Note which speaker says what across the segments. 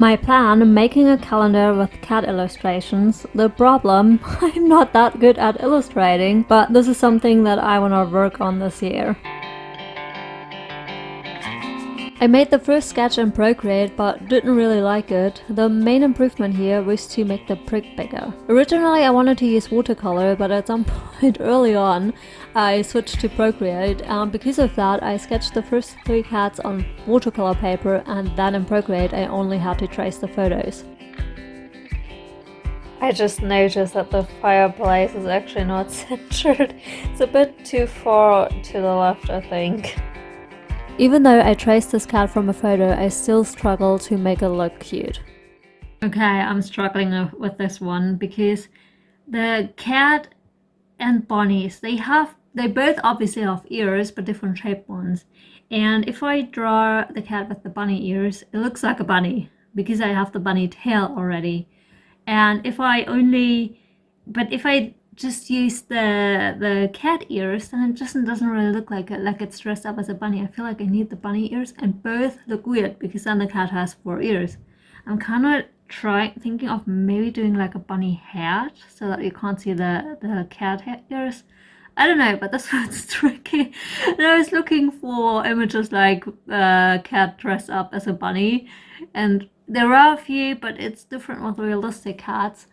Speaker 1: My plan, making a calendar with cat illustrations. The problem, I'm not that good at illustrating, but this is something that I want to work on this year. I made the first sketch in Procreate but didn't really like it. The main improvement here was to make the prick bigger. Originally I wanted to use watercolor, but at some point early on I switched to Procreate, and because of that I sketched the first 3 cats on watercolor paper, and then in Procreate I only had to trace the photos. I just noticed that the fireplace is actually not centered. It's a bit too far to the left, I think. Even though I traced this cat from a photo, I still struggle to make it look cute. Okay, I'm struggling with this one because the cat and bunnies, they both obviously have ears, but different shaped ones. And if I draw the cat with the bunny ears, it looks like a bunny because I have the bunny tail already. And if I just use the cat ears, then it just doesn't really look like it's dressed up as a bunny. I feel like I need the bunny ears, and both look weird because then the cat has 4 ears. I'm kind of thinking of maybe doing like a bunny hat so that you can't see the cat ears. I don't know, but this one's tricky. And I was looking for images like cat dressed up as a bunny, and there are a few, but it's different with realistic cats.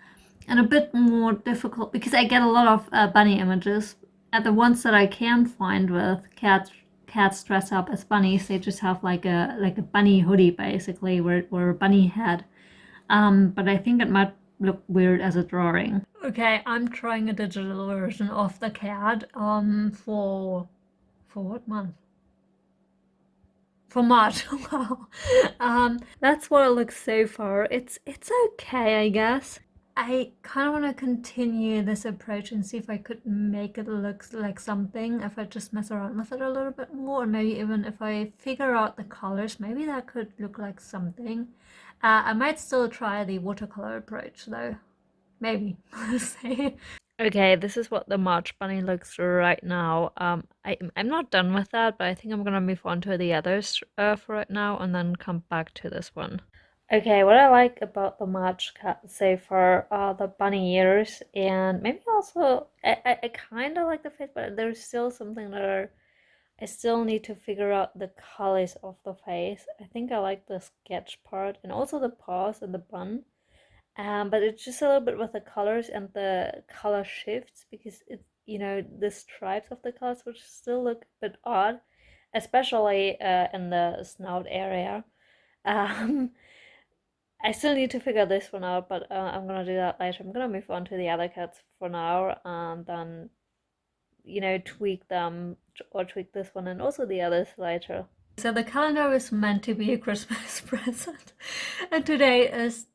Speaker 1: And a bit more difficult because I get a lot of bunny images. And the ones that I can find with cats dressed up as bunnies, they just have like a bunny hoodie basically, or a bunny head. But I think it might look weird as a drawing. Okay, I'm trying a digital version of the cat for what month? For March. Wow. That's what it looks so far. It's okay, I guess. I kind of want to continue this approach and see if I could make it look like something, if I just mess around with it a little bit more, or maybe even if I figure out the colors, maybe that could look like something. I might still try the watercolor approach though. Maybe. We'll see. Okay, this is what the March bunny looks right now. I'm not done with that, but I think I'm gonna move on to the others for right now and then come back to this one. Okay, what I like about the March cat so far are the bunny ears, and maybe also I kind of like the face, but there's still something that I still need to figure out the colors of the face. I think I like the sketch part and also the paws and the bun. But it's just a little bit with the colors and the color shifts because the stripes of the colors which still look a bit odd, especially in the snout area. Um, I still need to figure this one out, but I'm gonna do that later. I'm gonna move on to the other cats for now, and then, tweak them or tweak this one and also the others later. So the calendar is meant to be a Christmas present, and today is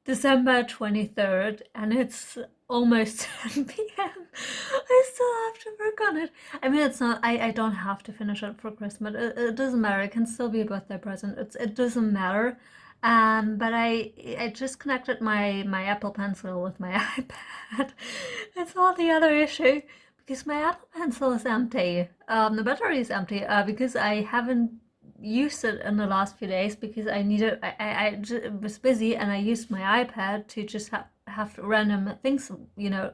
Speaker 1: December 23rd, and it's almost 10 p.m. I still have to work on it. I mean, it's not, I don't have to finish it for Christmas. It doesn't matter. It can still be a birthday present. It doesn't matter. But I just connected my Apple Pencil with my iPad. That's all the other issue because my Apple Pencil is empty. The battery is empty because I haven't used it in the last few days because I was busy and I used my iPad to just have random things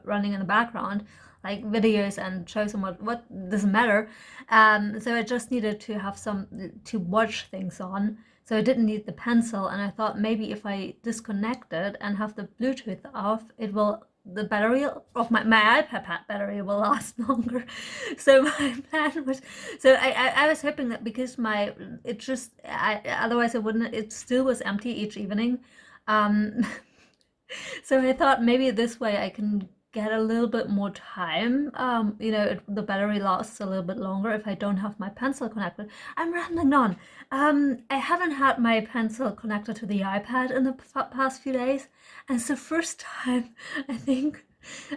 Speaker 1: running in the background, like videos and shows and what doesn't matter. So I just needed to have some to watch things on, so I didn't need the pencil, and I thought maybe if I disconnect it and have the Bluetooth off, the battery of my iPad battery will last longer. So my plan was, I was hoping that because otherwise it still was empty each evening. So I thought maybe this way I can get a little bit more time. The battery lasts a little bit longer if I don't have my pencil connected. I'm rambling on. I haven't had my pencil connected to the iPad in the past few days, and it's the first time, I think.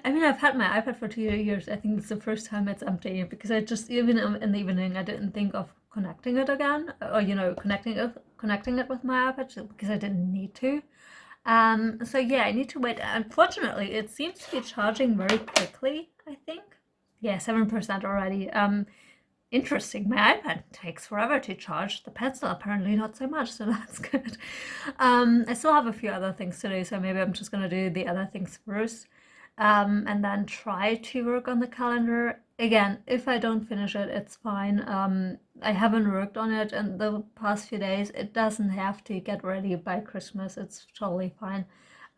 Speaker 1: I mean, I've had my iPad for 2 years. I think it's the first time it's empty because I just, even in the evening, I didn't think of connecting it again, or connecting it with my iPad because I didn't need to. So yeah, I need to wait. Unfortunately, it seems to be charging very quickly, I think. Yeah, 7% already. interesting. My iPad takes forever to charge. The pencil apparently not so much, so that's good. I still have a few other things to do, so maybe I'm just gonna do the other things first. And then try to work on the calendar. Again, if I don't finish it, it's fine. I haven't worked on it in the past few days. It doesn't have to get ready by Christmas. It's totally fine.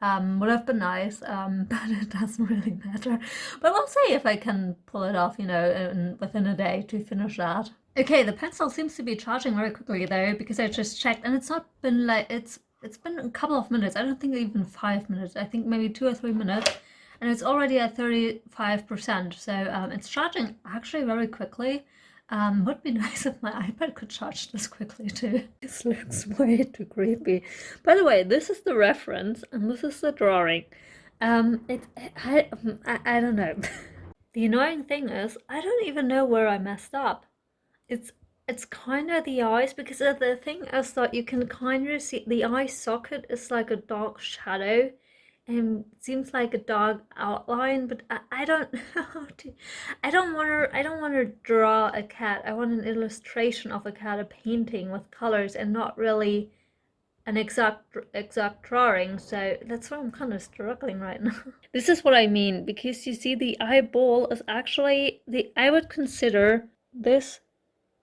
Speaker 1: Would have been nice, but it doesn't really matter. But we'll see if I can pull it off, you know, within a day to finish that. Okay, the pencil seems to be charging very quickly though, because I just checked, and it's not been like it's been a couple of minutes. I don't think even 5 minutes. I think maybe 2 or 3 minutes, and it's already at 35%. So it's charging actually very quickly. Would be nice if my iPad could charge this quickly too. This looks way too creepy. By the way, this is the reference and this is the drawing. I don't know. The annoying thing is, I don't even know where I messed up. It's kind of the eyes, because the thing is that you can kind of see the eye socket is like a dark shadow, and it seems like a dark outline, but I don't know how to. I don't want to draw a cat. I want an illustration of a cat, a painting with colors, and not really an exact drawing. So that's why I'm kind of struggling right now. This is what I mean, because you see the eyeball is actually I would consider this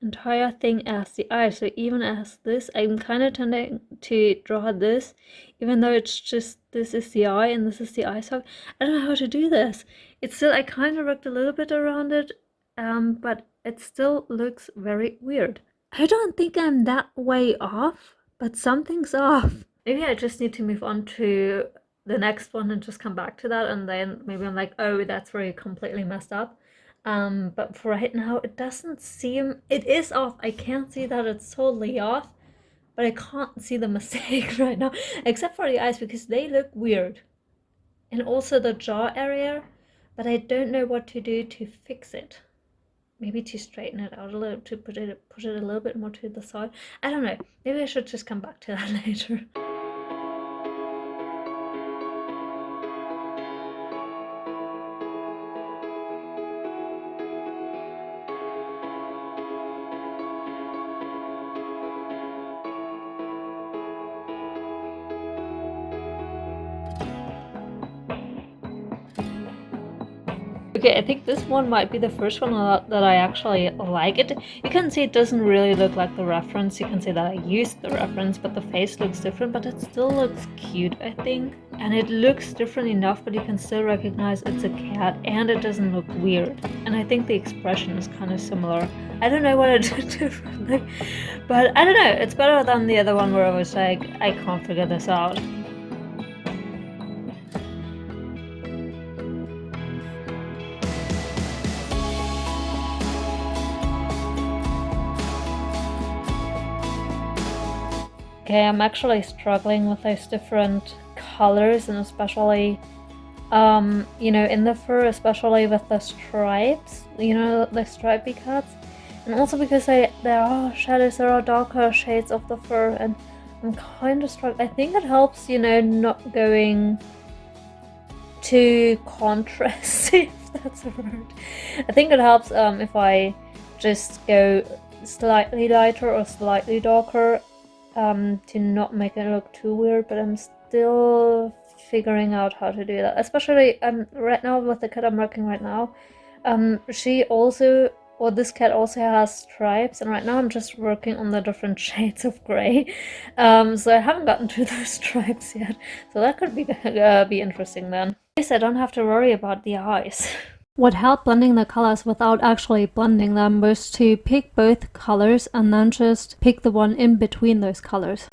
Speaker 1: entire thing as the eye. So even as this, I'm kind of tending to draw this, even though it's just this is the eye and this is the eye socket. I don't know how to do this. It's still, I kind of worked a little bit around it, but it still looks very weird. I don't think I'm that way off, but something's off. Maybe I just need to move on to the next one and just come back to that, and then maybe I'm like, oh, that's where you completely messed up. But for right now, it doesn't seem, it is off. I can't see that it's totally off, but I can't see the mistake right now, except for the eyes, because they look weird. And also the jaw area, but I don't know what to do to fix it. Maybe to straighten it out a little, to put it a little bit more to the side. I don't know. Maybe I should just come back to that later. Okay, I think this one might be the first one that I actually like it. You can see it doesn't really look like the reference. You can see that I used the reference, but the face looks different, but it still looks cute, I think. And it looks different enough, but you can still recognize it's a cat, and it doesn't look weird. And I think the expression is kind of similar. I don't know what I did differently, but I don't know. It's better than the other one where I was like, I can't figure this out. Okay, I'm actually struggling with those different colors, and especially, you know, in the fur, especially with the stripes, you know, the stripy cuts. And also because there are shadows, there are darker shades of the fur, and I'm kind of struggling. I think it helps, you know, not going too contrasty, if that's a word. I think it helps if I just go slightly lighter or slightly darker, to not make it look too weird, but I'm still figuring out how to do that. Especially right now with the cat I'm working right now, she also, or this cat also has stripes, and right now I'm just working on the different shades of gray, so I haven't gotten to those stripes yet, so that could be interesting then. At least I don't have to worry about the eyes. What helped blending the colors without actually blending them was to pick both colors and then just pick the one in between those colors.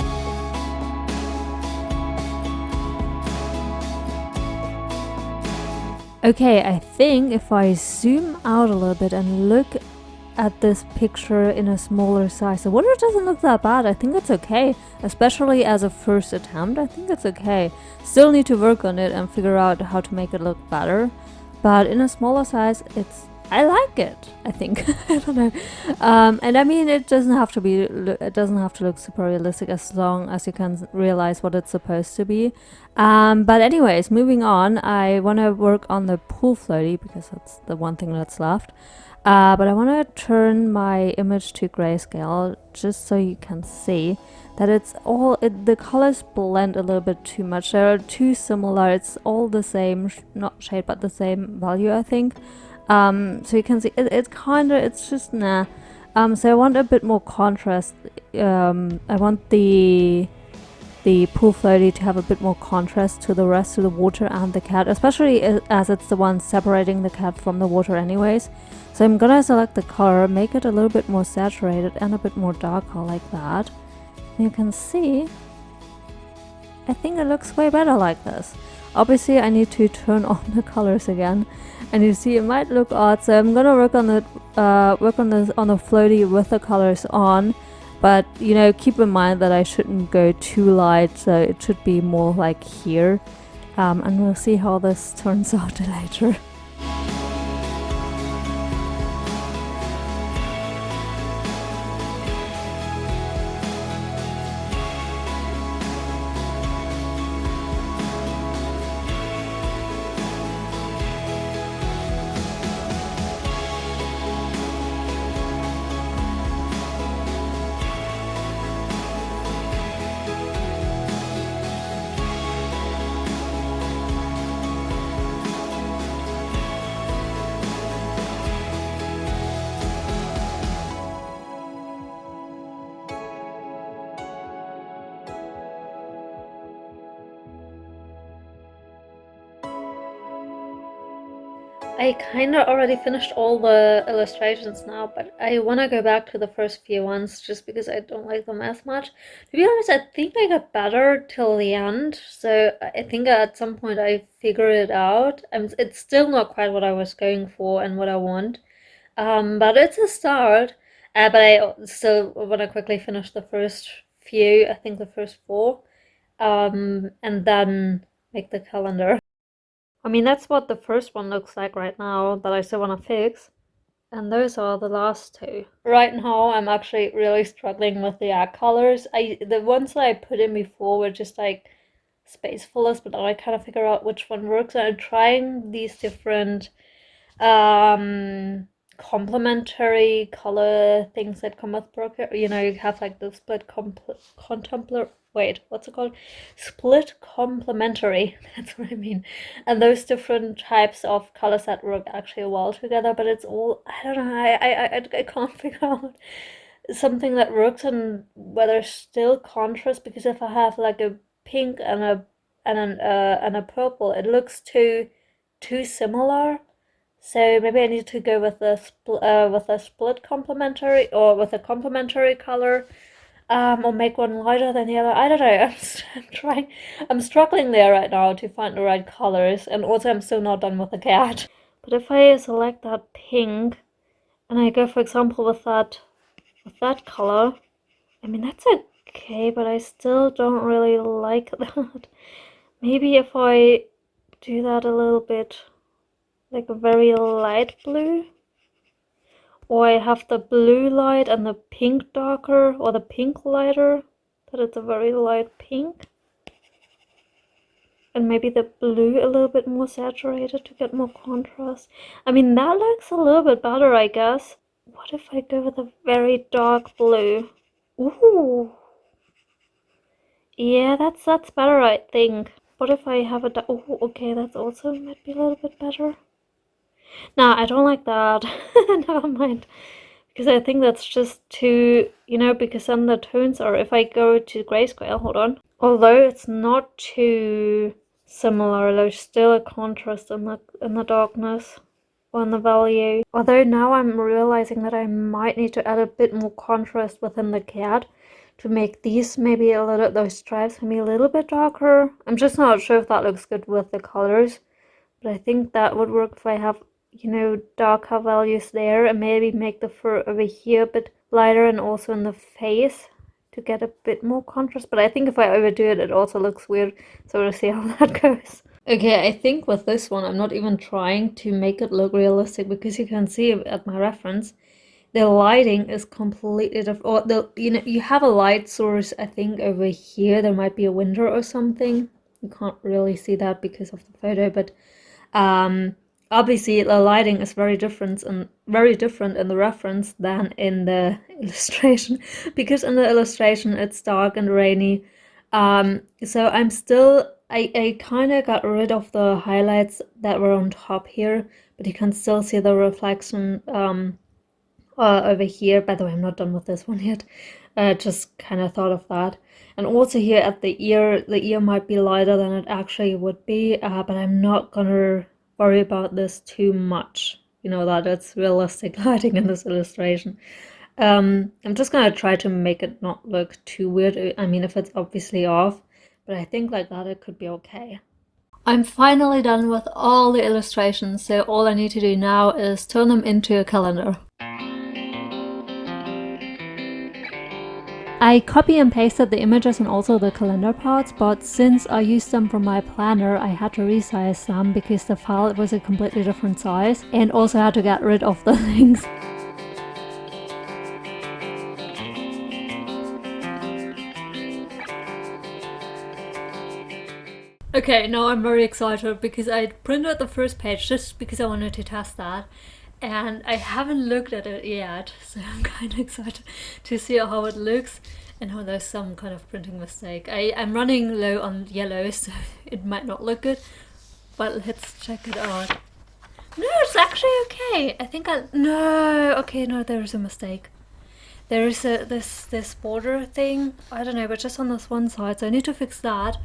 Speaker 1: Okay, I think if I zoom out a little bit and look at this picture in a smaller size, the water doesn't look that bad. I think it's okay, especially as a first attempt. I think it's okay. Still need to work on it and figure out how to make it look better. But in a smaller size, it's I like it, I think. I don't know. And I mean, it doesn't have to be. It doesn't have to look super realistic as long as you can realize what it's supposed to be. But anyways, moving on. I want to work on the pool floaty because that's the one thing that's left. But I want to turn my image to grayscale just so you can see that it's all the colors blend a little bit too much. They're too similar. It's all the same, not shade, but the same value, I think. So you can see it kind of, it's just nah. So I want a bit more contrast. I want the pool floaty to have a bit more contrast to the rest of the water and the cat, especially as it's the one separating the cat from the water anyways. So I'm gonna select the color, make it a little bit more saturated and a bit more darker like that. And you can see, I think it looks way better like this. Obviously I need to turn on the colors again, and you see it might look odd, so I'm gonna work on the floaty with the colors on, but you know, keep in mind that I shouldn't go too light, so it should be more like here, and we'll see how this turns out later. I kind of already finished all the illustrations now, but I want to go back to the first few ones just because I don't like them as much. To be honest, I think I got better till the end, so I think at some point I figured it out. It's still not quite what I was going for and what I want, but it's a start. But I still want to quickly finish the first few, I think the first four, and then make the calendar. I mean, that's what the first one looks like right now that I still want to fix. And those are the last two. Right now, I'm actually really struggling with the egg colors. The ones that I put in before were just like space fillers, but now I kind of figure out which one works. And I'm trying these different complementary color things that come with Broker. You know, you have like the split what's it called? Split complementary. That's what I mean. And those different types of colors that work actually well together, but it's all, I don't know, I can't figure out something that works and whether still contrast, because if I have like a pink and a purple, it looks too similar. So maybe I need to go with a split complementary, or with a complementary color, or make one lighter than the other. I don't know. I'm trying. I'm struggling there right now to find the right colors, and also I'm still not done with the cat. But if I select that pink, and I go, for example, with that color, I mean that's okay, but I still don't really like that. Maybe if I do that a little bit, like a very light blue, or I have the blue light and the pink darker, or the pink lighter, that it's a very light pink, and maybe the blue a little bit more saturated to get more contrast. I mean, that looks a little bit better, I guess. What if I go with a very dark blue? Ooh, yeah, that's better, I think. What if I have a oh, okay, that's also might be a little bit better. Nah, I don't like that. Never mind. Because I think that's just too, you know, because then the tones are, if I go to grayscale, hold on. Although it's not too similar, there's still a contrast in the darkness on the value. Although now I'm realizing that I might need to add a bit more contrast within the cat to make these maybe a little, those stripes maybe a little bit darker. I'm just not sure if that looks good with the colors, but I think that would work if I have, you know, darker values there, and maybe make the fur over here a bit lighter, and also in the face to get a bit more contrast. But I think if I overdo it, it also looks weird, so we'll see how that goes. Okay, I think with this one, I'm not even trying to make it look realistic because you can see at my reference, the lighting is completely different. Or you have a light source, I think over here, there might be a window or something. You can't really see that because of the photo, but um, obviously the lighting is very different in the reference than in the illustration, because in the illustration it's dark and rainy. So I kind of got rid of the highlights that were on top here, but you can still see the reflection over here. By the way, I'm not done with this one yet. Just kind of thought of that. And also here at the ear might be lighter than it actually would be, but I'm not gonna worry about this too much. You know that it's realistic lighting in this illustration. I'm just gonna try to make it not look too weird. I mean, if it's obviously off, but I think like that it could be okay. I'm finally done with all the illustrations, so all I need to do now is turn them into a calendar. I copy and pasted the images and also the calendar parts, but since I used them from my planner, I had to resize them because the file was a completely different size, and also had to get rid of the links. Okay, now I'm very excited because I printed the first page just because I wanted to test that. And I haven't looked at it yet, so I'm kind of excited to see how it looks and how there's some kind of printing mistake. I'm running low on yellow, so it might not look good, but let's check it out. No, it's actually okay. I think no, there's a mistake. There is this border thing, I don't know, but just on this one side, so I need to fix that.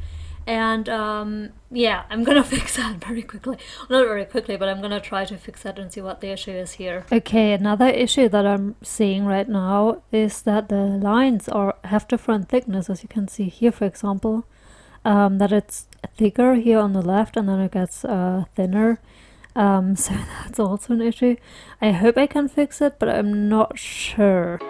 Speaker 1: And yeah, I'm gonna fix that very quickly. Not very quickly, but I'm gonna try to fix that and see what the issue is here. Okay, another issue that I'm seeing right now is that the lines have different thickness, as you can see here, for example. That it's thicker here on the left and then it gets thinner. So that's also an issue. I hope I can fix it, but I'm not sure.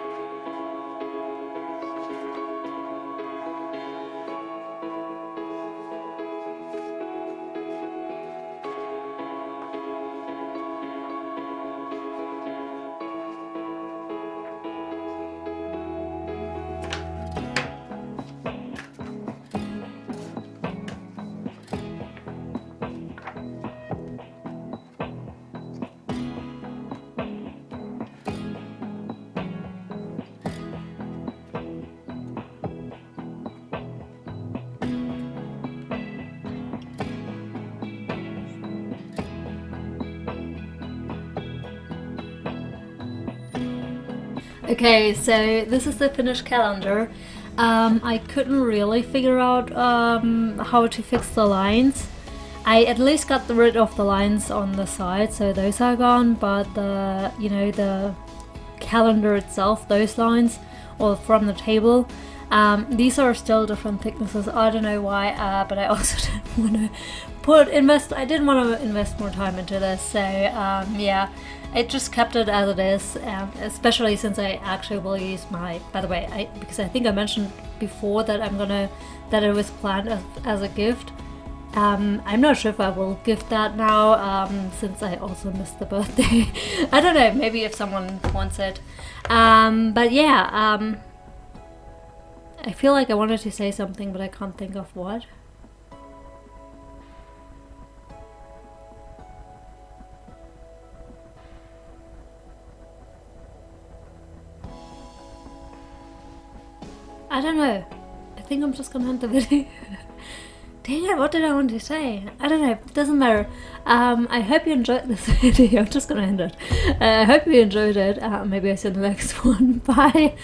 Speaker 1: Okay, so this is the finished calendar. I couldn't really figure out how to fix the lines. I at least got rid of the lines on the side, so those are gone, but the calendar itself, those lines, or from the table, these are still different thicknesses. I don't know why, but I also didn't want to I didn't want to invest more time into this, so yeah. I just kept it as it is, and especially since I actually will use by the way, because I think I mentioned before that that it was planned as a gift. I'm not sure if I will gift that now, since I also missed the birthday. I don't know, maybe if someone wants it. But yeah, I feel like I wanted to say something, but I can't think of what. I don't know. I think I'm just gonna end the video. Dang it, what did I want to say? I don't know, it doesn't matter. I hope you enjoyed this video. I'm just gonna end it. I hope you enjoyed it. Maybe I see you in the next one. Bye.